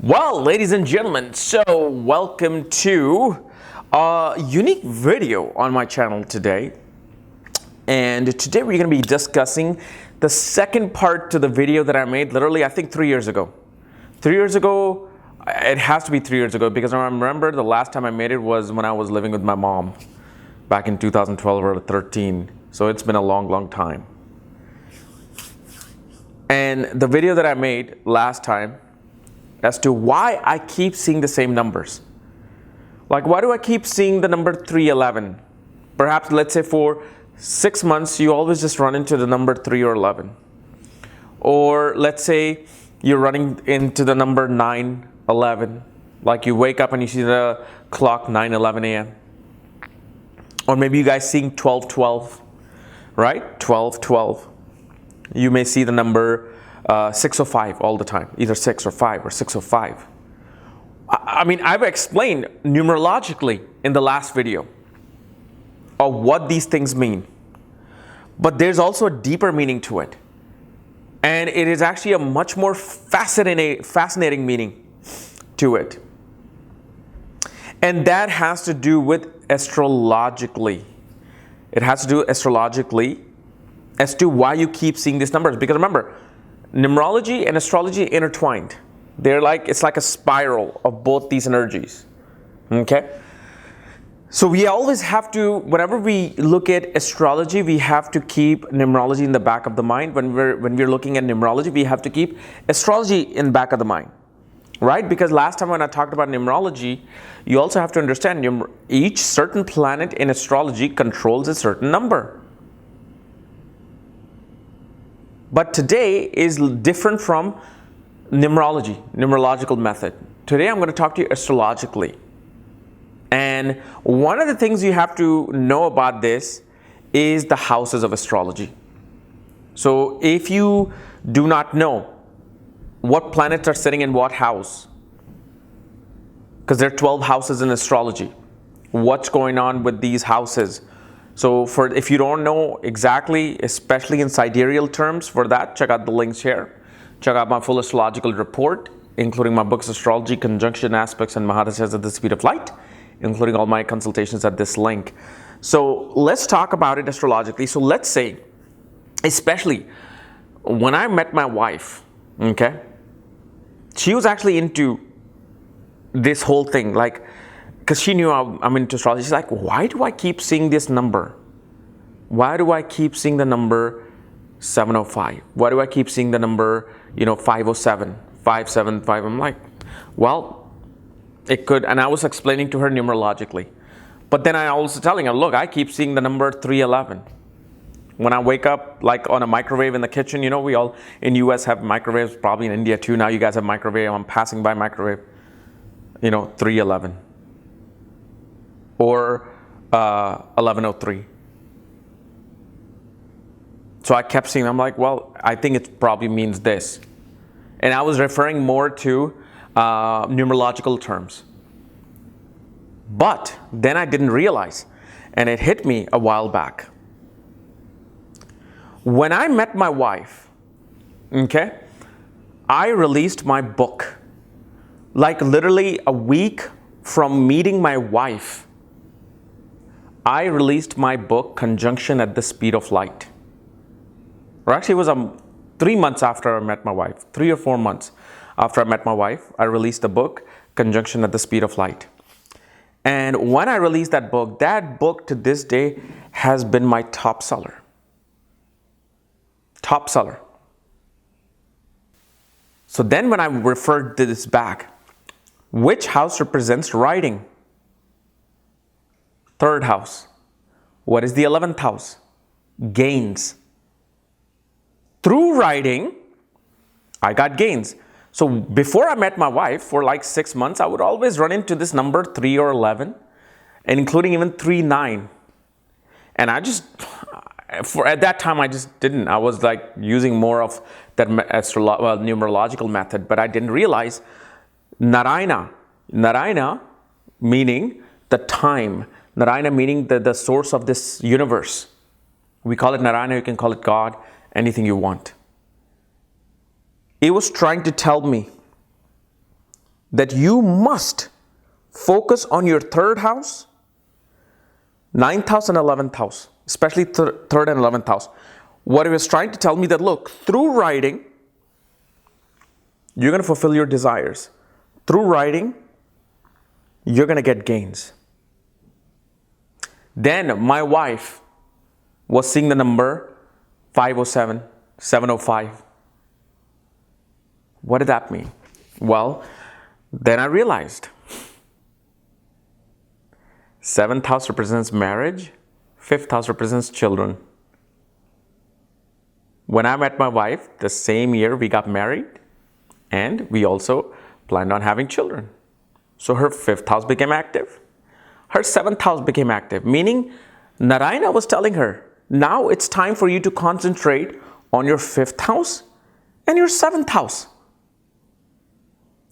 Well, ladies and gentlemen, so welcome to a unique video on my channel today. And today we're going to be discussing the second part to the video that I made literally, I think 3 years ago. 3 years ago, it has to be 3 years ago because I remember the last time I made it was when I was living with my mom back in 2012 or 13. So it's been a long time. And the video that I made last time as to why I keep seeing the same numbers. Like, why do I keep seeing the number 311? Perhaps, let's say for 6 months, you always just run into the number 3 or 11. Or let's say you're running into the number 911. Like you wake up and you see the clock 9:11 a.m. Or maybe you guys seeing 12:12, right? 12:12. You may see the number 605 all the time, either 6 or 5 or 605. I mean, I've explained numerologically in the last video of what these things mean. But there's also a deeper meaning to it. And it is actually a much more fascinating meaning to it. And that has to do with astrologically. It has to do astrologically as to why you keep seeing these numbers. Because remember, numerology and astrology intertwined. It's like a spiral of both these energies. Okay? So we always have to, whenever we look at astrology, we have to keep numerology in the back of the mind. When we're looking at numerology, we have to keep astrology in the back of the mind. Right? Because last time when I talked about numerology, you also have to understand each certain planet in astrology controls a certain number. But today is different from numerological method. Today I'm going to talk to you astrologically. And one of the things you have to know about this is the houses of astrology. So if you do not know what planets are sitting in what house, because there are 12 houses in astrology, what's going on with these houses? So if you don't know exactly, especially in sidereal terms, for that, check out the links here. Check out my full astrological report, including my books, Astrology, Conjunction Aspects, and Mahadashas at the Speed of Light, including all my consultations at this link. So let's talk about it astrologically. So let's say, especially when I met my wife, okay, she was actually into this whole thing, like, because she knew I'm into astrology. She's like, why do I keep seeing this number? Why do I keep seeing the number 705? Why do I keep seeing the number, 507, 575? I'm like, well, it could. And I was explaining to her numerologically. But then I also telling her, look, I keep seeing the number 311. When I wake up, like on a microwave in the kitchen, we all in US have microwaves, probably in India too. Now you guys have microwave. I'm passing by microwave, 311. Or 1103. So I kept seeing, I'm like, well, I think it probably means this. And I was referring more to numerological terms. But then I didn't realize, and it hit me a while back. When I met my wife, okay, I released my book. Like literally a week from meeting my wife, I released my book, Conjunction at the Speed of Light. Or actually, it was 3 months after I met my wife, 3 or 4 months after I met my wife, I released the book, Conjunction at the Speed of Light. And when I released that book to this day has been my top seller. Top seller. So then when I referred this back, which house represents writing? Third house. What is the 11th house? Gains. Through writing, I got gains. So before I met my wife, for like 6 months, I would always run into this number 3 or 11, and including even 3-9. And at that time, I just didn't. I was like using more of that numerological method, but I didn't realize Narayana meaning the time. Narayana meaning the source of this universe. We call it Narayana, you can call it God, anything you want. It was trying to tell me that you must focus on your third house, ninth house, and 11th house, especially third and 11th house. What it was trying to tell me that, look, through writing, you're going to fulfill your desires. Through writing, you're going to get gains. Then my wife was seeing the number 507, 705. What did that mean? Well, then I realized 7th house represents marriage, 5th house represents children. When I met my wife, the same year we got married, and we also planned on having children. So her 5th house became active. Her 7th house became active, meaning Narayana was telling her, now it's time for you to concentrate on your 5th house and your 7th house.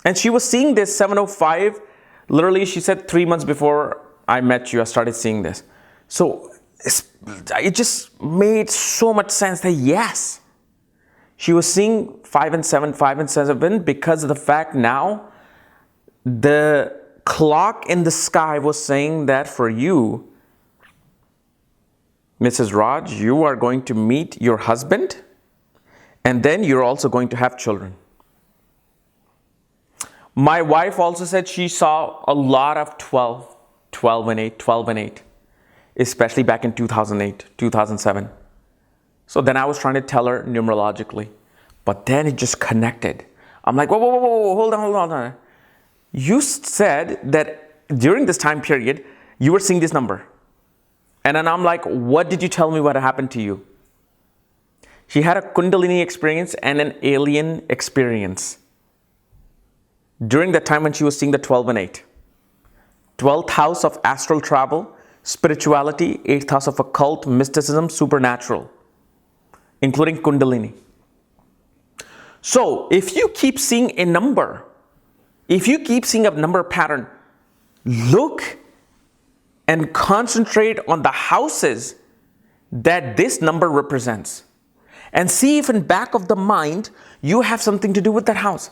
And she was seeing this 705. Literally, she said 3 months before I met you, I started seeing this. So it just made so much sense that yes, she was seeing 5 and 7 because of the fact now the clock in the sky was saying that for you, Mrs. Raj, you are going to meet your husband, and then you're also going to have children. My wife also said she saw a lot of 12 and 8, especially back in 2008, 2007. So then I was trying to tell her numerologically, but then it just connected. I'm like, whoa, hold on. You said that during this time period, you were seeing this number. And then I'm like, what did you tell me what happened to you? She had a Kundalini experience and an alien experience during that time when she was seeing the 12 and 8. 12th house of astral travel, spirituality, 8th house of occult, mysticism, supernatural, including Kundalini. So if you keep seeing a number, if you keep seeing a number pattern, look and concentrate on the houses that this number represents. And see if in back of the mind, you have something to do with that house.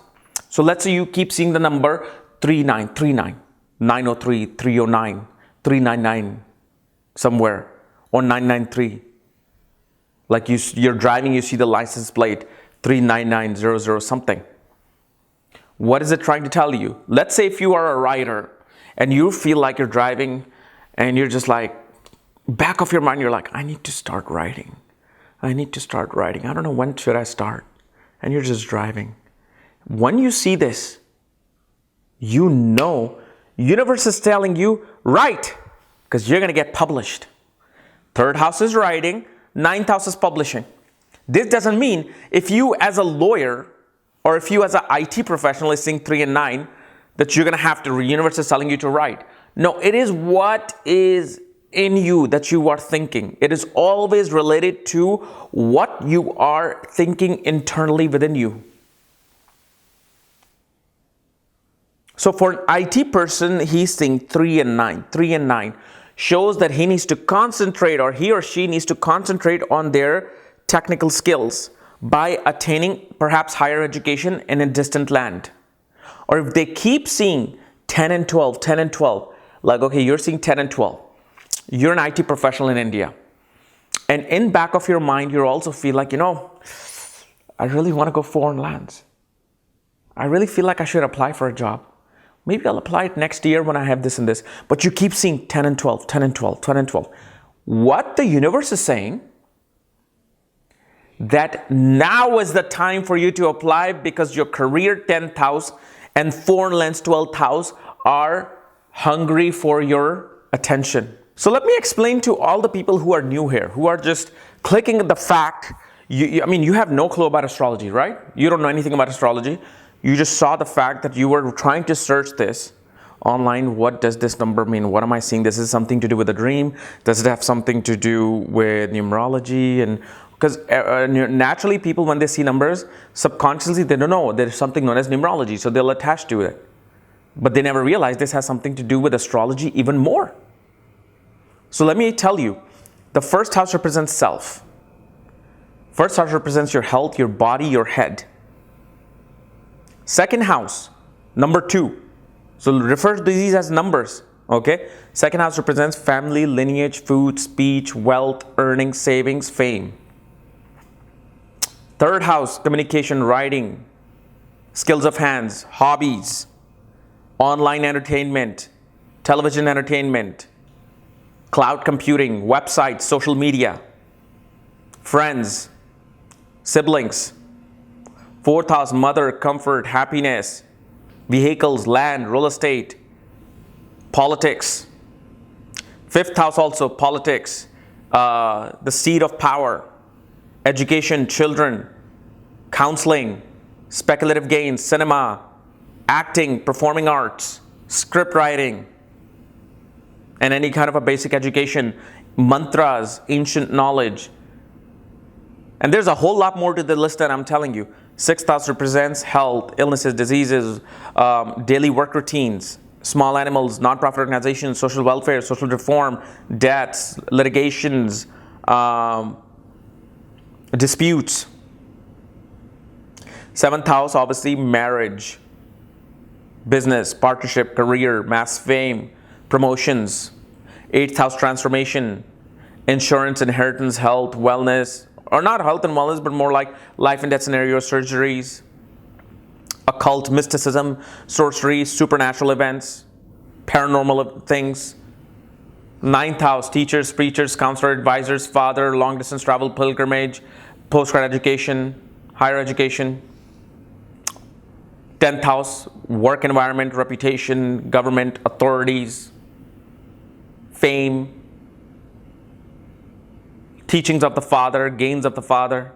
So let's say you keep seeing the number 3939, 903, 309, 399 somewhere, or 993. Like you're driving, you see the license plate 39900 something. What is it trying to tell you? Let's say if you are a writer and you feel like you're driving and you're just like, back of your mind, you're like, I need to start writing. I don't know, when should I start? And you're just driving. When you see this, you know, universe is telling you, write, because you're going to get published. Third house is writing, ninth house is publishing. This doesn't mean if you as a lawyer or if you as an IT professional is seeing 3 and 9, that you're going to have to, universe is telling you to write. No, it is what is in you that you are thinking. It is always related to what you are thinking internally within you. So for an IT person, he's seeing 3 and 9. 3 and 9 shows that he needs to concentrate, or he or she needs to concentrate on their technical skills by attaining perhaps higher education in a distant land. Or if they keep seeing 10 and 12, 10 and 12, like, okay, you're seeing 10 and 12. You're an IT professional in India. And in back of your mind, you also feel like, I really want to go foreign lands. I really feel like I should apply for a job. Maybe I'll apply it next year when I have this and this. But you keep seeing 10 and 12, 10 and 12, 10 and 12. What the universe is saying, that now is the time for you to apply, because your career 10th house and foreign lands 12th house are hungry for your attention. So let me explain to all the people who are new here, who are just clicking at the fact, you have no clue about astrology, right? You don't know anything about astrology. You just saw the fact that you were trying to search this online. What does this number mean? What am I seeing? This is something to do with a dream. Does it have something to do with numerology? And because naturally people, when they see numbers, subconsciously they don't know there's something known as numerology. So they'll attach to it. But they never realize this has something to do with astrology even more. So let me tell you, the first house represents self. First house represents your health, your body, your head. Second house Number 2. So refer to these as numbers. Okay. Second house represents family, lineage, food, speech, wealth, earnings, savings, fame. Third house, communication, writing, skills of hands, hobbies, online entertainment, television entertainment, cloud computing, websites, social media, friends, siblings. Fourth house, mother, comfort, happiness, vehicles, land, real estate, politics. Fifth house also, politics, the seat of power, education, children, counseling, speculative gains, cinema, acting, performing arts, script writing, and any kind of a basic education, mantras, ancient knowledge. And there's a whole lot more to the list that I'm telling you. Sixth house represents health, illnesses, diseases, daily work routines, small animals, nonprofit organizations, social welfare, social reform, debts, litigations, disputes. Seventh house, obviously, marriage, business, partnership, career, mass fame, promotions. Eighth house, transformation, insurance, inheritance, health, wellness, or not health and wellness, but more like life and death scenarios, surgeries, occult, mysticism, sorcery, supernatural events, paranormal things. Ninth house, teachers, preachers, counselor, advisors, father, long distance travel, pilgrimage, postgrad education, higher education. 10th house, work environment, reputation, government, authorities, fame, teachings of the father, gains of the father.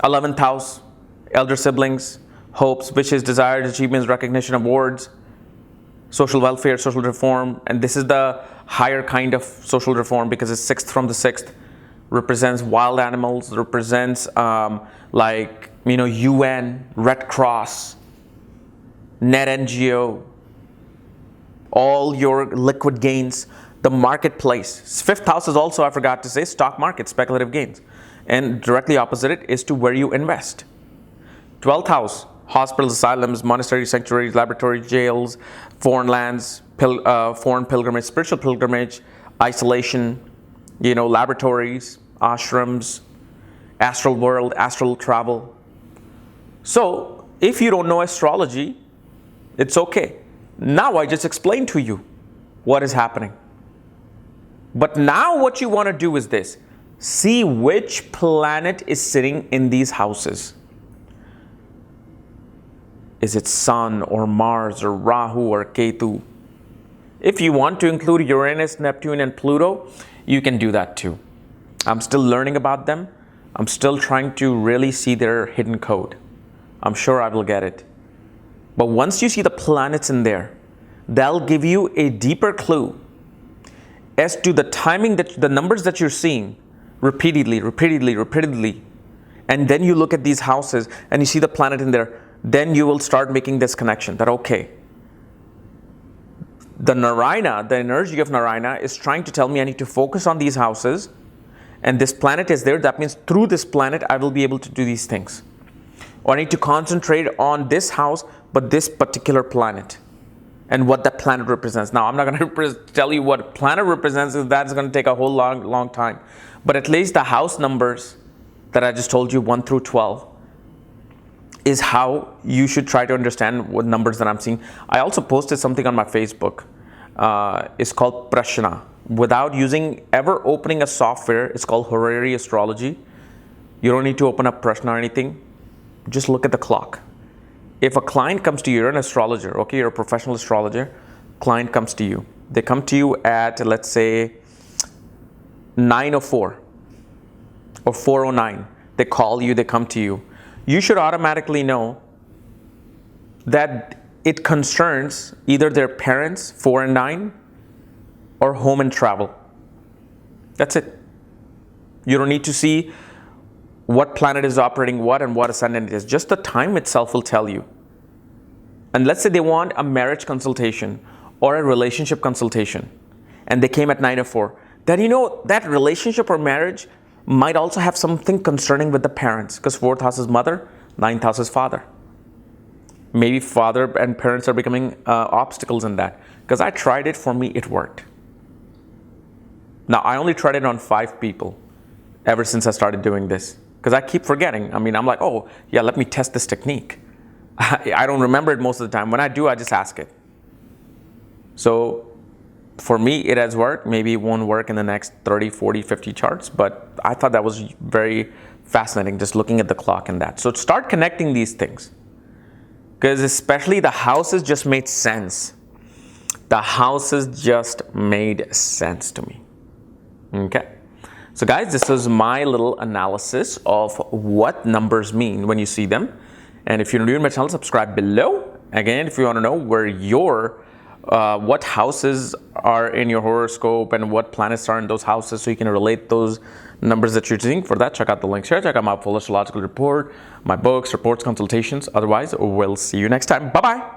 11th house, elder siblings, hopes, wishes, desires, achievements, recognition, awards, social welfare, social reform. And this is the higher kind of social reform because it's sixth from the sixth. Represents wild animals, represents UN, Red Cross, net NGO, all your liquid gains, the marketplace. Fifth house is also, I forgot to say, stock market, speculative gains. And directly opposite it is to where you invest. 12th house, hospitals, asylums, monasteries, sanctuaries, laboratories, jails, foreign lands, foreign pilgrimage, spiritual pilgrimage, isolation, laboratories, ashrams, astral world, astral travel. So if you don't know astrology, it's okay. Now I just explained to you what is happening. But now what you want to do is this. See which planet is sitting in these houses. Is it Sun or Mars or Rahu or Ketu? If you want to include Uranus, Neptune, and Pluto, you can do that too. I'm still learning about them. I'm still trying to really see their hidden code. I'm sure I will get it. But once you see the planets in there, they'll give you a deeper clue as to the timing, that the numbers that you're seeing repeatedly, and then you look at these houses and you see the planet in there, then you will start making this connection that, okay, the Narayana, the energy of Narayana is trying to tell me I need to focus on these houses, and this planet is there. That means through this planet, I will be able to do these things. Or I need to concentrate on this house, but this particular planet and what that planet represents. Now, I'm not going to tell you what planet represents, because that's going to take a whole long time. But at least the house numbers that I just told you, 1 through 12, is how you should try to understand what numbers that I'm seeing. I also posted something on my Facebook. It's called Prashna. Without ever opening a software, it's called Horary Astrology. You don't need to open up Prashna or anything. Just look at the clock. If a client comes to you, you're an astrologer, okay, you're a professional astrologer, client comes to you. They come to you at, let's say, 9:04 or 4:09. They call you, they come to you. You should automatically know that it concerns either their parents, 4 and 9, or home and travel. That's it. You don't need to see what planet is operating what and what ascendant it is. Just the time itself will tell you. And let's say they want a marriage consultation or a relationship consultation, and they came at 9:04. Then that relationship or marriage might also have something concerning with the parents, because 4th house is mother, 9th house is father. maybe father and parents are becoming obstacles in that. Because I tried it, for me, it worked. Now, I only tried it on 5 people ever since I started doing this. Because I keep forgetting. I mean, I'm like, oh, yeah, let me test this technique. I don't remember it most of the time. When I do, I just ask it. So for me, it has worked. Maybe it won't work in the next 30, 40, 50 charts, but I thought that was very fascinating, just looking at the clock and that. So start connecting these things, because especially the houses just made sense. The houses just made sense to me. Okay. So guys, this is my little analysis of what numbers mean when you see them. And if you're new to my channel, subscribe below. Again, if you want to know where your what houses are in your horoscope and what planets are in those houses, so you can relate those numbers that you're seeing. For that, check out the links here. Check out my full astrological report, my books, reports, consultations. Otherwise, we'll see you next time. Bye-bye.